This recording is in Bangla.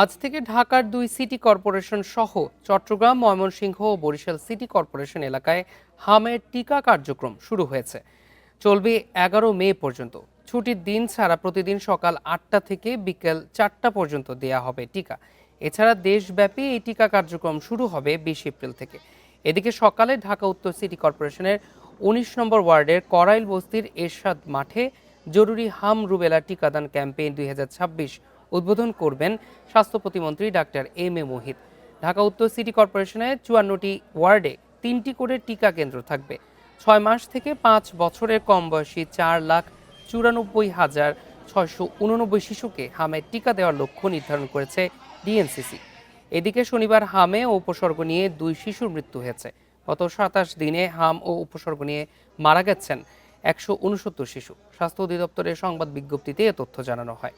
আজ থেকে ঢাকার 2 সিটি কর্পোরেশন সহ চট্টগ্রাম, ময়মনসিংহ ও বরিশাল সিটি কর্পোরেশন এলাকায় হামের টিকা কার্যক্রম শুরু হয়েছে। চলবে 11 মে পর্যন্ত। ছুটির দিন ছাড়া প্রতিদিন সকাল 8টা থেকে বিকেল 4টা পর্যন্ত দেয়া হবে টিকা। এছাড়া দেশব্যাপী এই টিকা কার্যক্রম শুরু হবে 20 এপ্রিল থেকে। এদিকে সকালে ঢাকা উত্তর সিটি কর্পোরেশনের 19 নম্বর ওয়ার্ডের করাইল বস্তির এরশাদ মাঠে জরুরি হাম রুবেলা টিকাদান ক্যাম্পেইন 2026 উদ্বোধন করবেন স্বাস্থ্য প্রতিমন্ত্রী ডাক্তার এম মুহিত। ঢাকা উত্তর সিটি কর্পোরেশনের 54টি ওয়ার্ডে 3টি করে টিকা কেন্দ্র থাকবে। 6 মাস থেকে 5 বছরের কম বয়সী 4,94,689 শিশুকে হামের টিকা দেওয়ার লক্ষ্য নির্ধারণ করেছে ডিএনসিসি। এদিকে শনিবার হামে ও উপসর্গ নিয়ে 2 শিশুর মৃত্যু হয়েছে। গত 27 দিনে হাম ও উপসর্গ নিয়ে মারা গেছেন 169 শিশু। স্বাস্থ্য অধিদপ্তরের সংবাদ বিজ্ঞপ্তিতে এ তথ্য জানানো হয়।